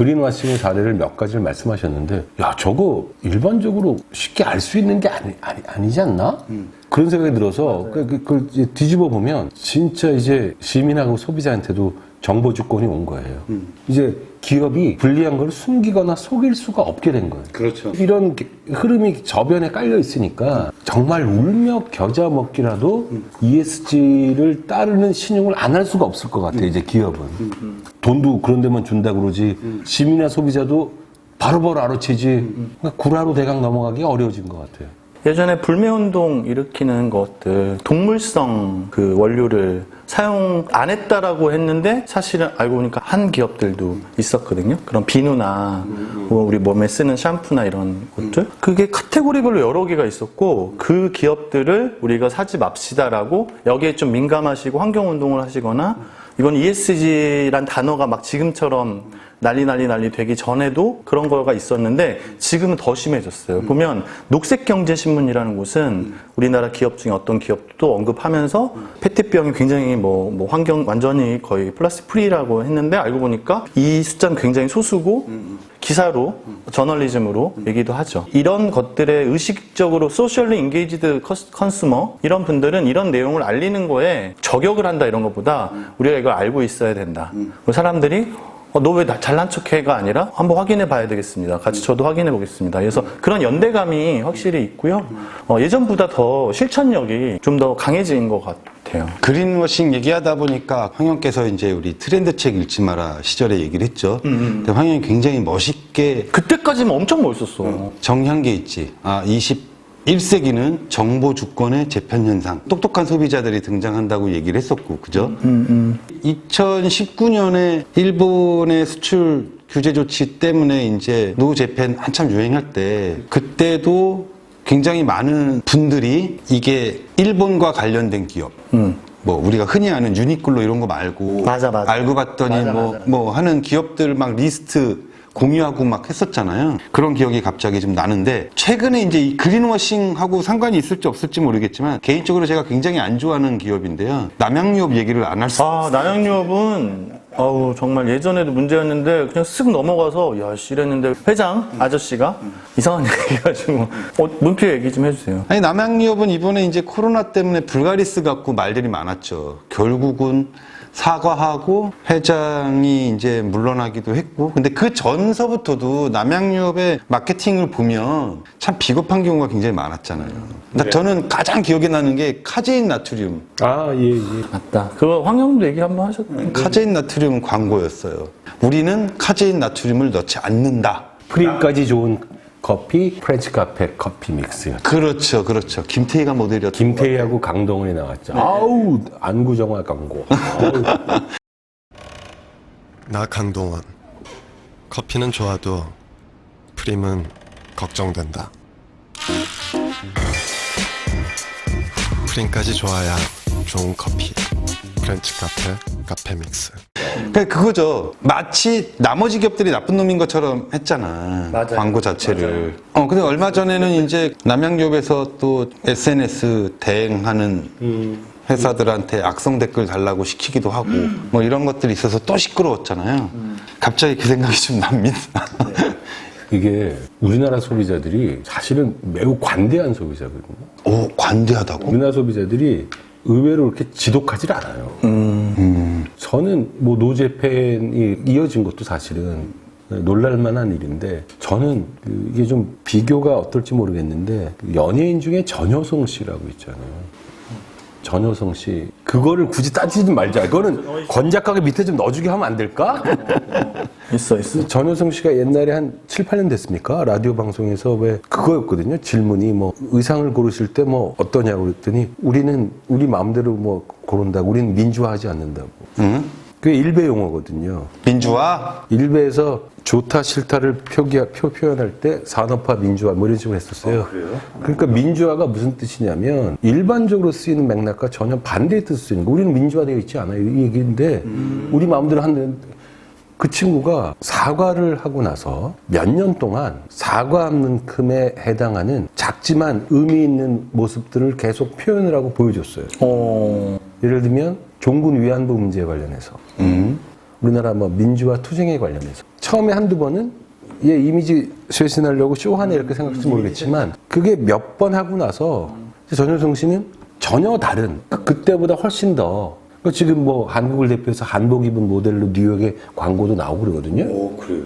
그린워싱 사례를 몇 가지를 말씀하셨는데, 야, 저거 일반적으로 쉽게 알 수 있는 게 아니지 않나? 그런 생각이 들어서 그걸 이제 뒤집어 보면 진짜 이제 시민하고 소비자한테도 정보 주권이 온 거예요. 이제 기업이 불리한 걸 숨기거나 속일 수가 없게 된 거예요. 그렇죠. 이런 흐름이 저변에 깔려 있으니까 정말 울며 겨자 먹기라도 ESG를 따르는 신용을 안 할 수가 없을 것 같아요. 이제 기업은. 돈도 그런 데만 준다 그러지 시민이나 소비자도 바로바로 알아채지 그러니까 구라로 대강 넘어가기가 어려워진 것 같아요. 예전에 불매운동 일으키는 것들, 동물성 그 원료를 사용 안 했다라고 했는데 사실은 알고 보니까 한 기업들도 있었거든요. 그런 비누나 우리 몸에 쓰는 샴푸나 이런 것들. 그게 카테고리별로 여러 개가 있었고 그 기업들을 우리가 사지 맙시다라고 여기에 좀 민감하시고 환경운동을 하시거나 이건 ESG란 단어가 막 지금처럼 난리 되기 전에도 그런 거가 있었는데 지금은 더 심해졌어요. 보면 녹색경제신문이라는 곳은 우리나라 기업 중에 어떤 기업도 언급하면서 페트병이 굉장히 뭐 환경 완전히 거의 플라스틱 프리라고 했는데 알고 보니까 이 숫자는 굉장히 소수고 기사로 저널리즘으로 얘기도 하죠. 이런 것들에 의식적으로 소셜리 인게이지드 컨슈머 이런 분들은 이런 내용을 알리는 거에 저격을 한다 이런 것보다 우리가 이걸 알고 있어야 된다. 사람들이 너 왜 잘난 척해가 아니라 한번 확인해 봐야 되겠습니다. 같이 저도 확인해 보겠습니다. 그래서 그런 연대감이 확실히 있고요. 예전보다 더 실천력이 좀 더 강해진 것 같아요. 그린워싱 얘기하다 보니까 황영께서 이제 우리 트렌드 책 읽지 마라 시절에 얘기를 했죠. 근데 황영이 굉장히 멋있게 그때까지는 엄청 멋있었어. 정리한 게 있지. 21세기는 정보 주권의 재편 현상. 똑똑한 소비자들이 등장한다고 얘기를 했었고, 그죠? 2019년에 일본의 수출 규제 조치 때문에 이제 노 재팬 한참 유행할 때 그때도 굉장히 많은 분들이 이게 일본과 관련된 기업. 뭐 우리가 흔히 아는 유니클로 이런 거 말고 맞아. 알고 봤더니 뭐 하는 기업들 막 리스트 공유하고 막 했었잖아요. 그런 기억이 갑자기 좀 나는데 최근에 이제 이 그린워싱하고 상관이 있을지 없을지 모르겠지만 개인적으로 제가 굉장히 안 좋아하는 기업인데요. 남양유업 얘기를 안 할 수 없어요. 남양유업은 정말 예전에도 문제였는데 그냥 쓱 넘어가서 야씨 이랬는데 회장 아저씨가 이상한 얘기 해가지고 문표 얘기 좀 해주세요. 아니 남양유업은 이번에 이제 코로나 때문에 불가리스 갖고 말들이 많았죠. 결국은 사과하고 회장이 이제 물러나기도 했고 근데 그 전서부터도 남양유업의 마케팅을 보면 참 비겁한 경우가 굉장히 많았잖아요. 그러니까 저는 가장 기억에 나는 게 카제인 나트륨. 예. 맞다. 그거 황영도 얘기 한번 하셨나요? 카제인 나트륨 광고였어요. 우리는 카제인 나트륨을 넣지 않는다. 프림까지 좋은 커피, 프렌치 카페 커피 믹스. 그렇죠. 김태희가 모델이었죠. 김태희하고 강동원이 나왔죠. 아우, 안구정화 광고. 나 강동원. 커피는 좋아도 프림은 걱정된다. 프림까지 좋아야 좋은 커피. 프렌치 카페, 카페 믹스. 그러니까 그거죠. 마치 나머지 기업들이 나쁜 놈인 것처럼 했잖아. 맞아요. 광고 자체를. 근데 얼마 전에는 이제 남양유업에서 또 SNS 대행하는 회사들한테 악성 댓글 달라고 시키기도 하고 뭐 이런 것들이 있어서 또 시끄러웠잖아요. 갑자기 그 생각이 좀 납니다. 이게 우리나라 소비자들이 사실은 매우 관대한 소비자거든요. 관대하다고? 우리나라 소비자들이 의외로 그렇게 지독하질 않아요. 저는 뭐 노재팬이 이어진 것도 사실은 놀랄만한 일인데 저는 이게 좀 비교가 어떨지 모르겠는데 연예인 중에 전효성 씨라고 있잖아요. 전효성 씨 그거를 굳이 따지지 말자. 그거는 권 작가가 밑에 좀 넣어주게 하면 안 될까? 있어. 전효성 씨가 옛날에 한 7, 8년 됐습니까? 라디오 방송에서 왜 그거였거든요. 질문이 뭐 의상을 고르실 때 뭐 어떠냐고 그랬더니 우리는 우리 마음대로 뭐 고른다고. 우리는 민주화하지 않는다고. 그게 일베 용어거든요. 민주화? 일베에서 좋다 싫다를 표현할 때 산업화 민주화 뭐 이런 식으로 했었어요. 그래요? 그러니까 민주화가 무슨 뜻이냐면 일반적으로 쓰이는 맥락과 전혀 반대의 뜻을 쓰는 거. 우리는 민주화되어 있지 않아요. 이 얘기인데 우리 마음대로 하는 그 친구가 사과를 하고 나서 몇 년 동안 사과만큼에 해당하는 작지만 의미 있는 모습들을 계속 표현을 하고 보여줬어요. 예를 들면 종군 위안부 문제에 관련해서 우리나라 뭐 민주화 투쟁에 관련해서 처음에 한두 번은 얘 이미지 쇄신하려고 쇼하네 이렇게 생각할지 모르겠지만 그게 몇 번 하고 나서 전효성 씨는 전혀 다른 그때보다 훨씬 더 지금 뭐 한국을 대표해서 한복 입은 모델로 뉴욕에 광고도 나오고 그러거든요. 오, 그래요?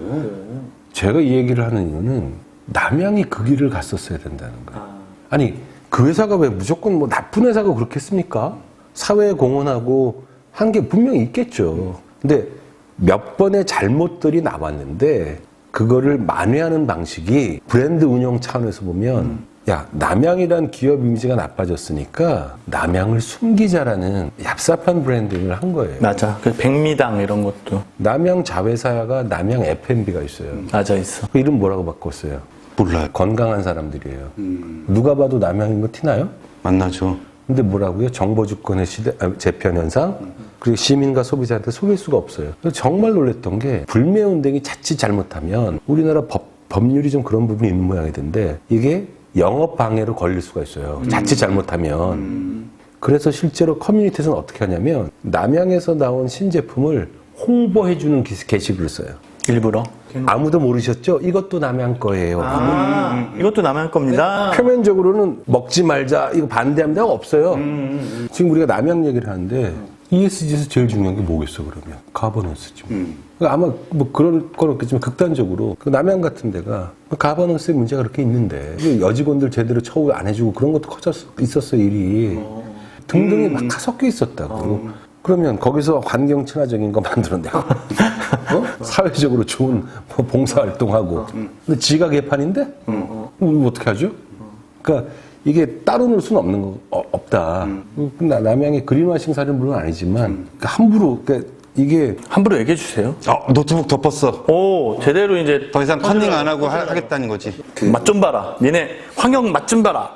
제가 이 얘기를 하는 이유는 남양이 그 길을 갔었어야 된다는 거예요. 아니 그 회사가 왜 무조건 뭐 나쁜 회사가 그렇겠습니까? 사회에 공헌하고 한 게 분명히 있겠죠. 근데 몇 번의 잘못들이 나왔는데 그거를 만회하는 방식이 브랜드 운영 차원에서 보면 야 남양이란 기업 이미지가 나빠졌으니까 남양을 숨기자라는 얍삽한 브랜딩을 한 거예요. 맞아. 그 백미당 이런 것도 남양 자회사가 남양 F&B가 있어요. 맞아 있어. 그 이름 뭐라고 바꿨어요? 몰라요. 건강한 사람들이에요. 누가 봐도 남양인 거 티나요? 만나죠. 근데 뭐라고요? 정보 주권의 재편 현상, 그리고 시민과 소비자한테 속일 수가 없어요. 그래서 정말 놀랬던 게 불매운동이 자칫 잘못하면 우리나라 법률이 좀 그런 부분이 있는 모양이던데 이게 영업 방해로 걸릴 수가 있어요. 자칫 잘못하면. 그래서 실제로 커뮤니티에서는 어떻게 하냐면 남양에서 나온 신제품을 홍보해주는 게시글을 써요. 일부러. 아무도 모르셨죠? 이것도 남양 거예요. 이것도 남양 겁니다. 표면적으로는 먹지 말자, 이거 반대하는 데가 없어요. 지금 우리가 남양 얘기를 하는데 ESG에서 제일 중요한 게 뭐겠어, 그러면? 가버넌스죠. 그러니까 아마 뭐 그런 건 없겠지만 극단적으로 그 남양 같은 데가 가버넌스의 문제가 그렇게 있는데 여직원들 제대로 처우 안 해주고 그런 것도 있었어요, 일이. 등등이 막 다 섞여 있었다고. 그러면 거기서 환경 친화적인 거 만들어내고 사회적으로 좋은 뭐 봉사활동하고 근데 지가 개판인데? 어떻게 하죠? 그러니까 이게 따로 놓을 수는 없는 거 없다. 남양의 그린워싱 사례는 물론 아니지만 그러니까 함부로 그러니까 이게 함부로 얘기해 주세요. 노트북 덮었어. 오, 제대로 이제 더 이상 컨닝 안 하고 하겠다는 거지. 맛 좀 봐라. 니네 환경 맛 좀 봐라.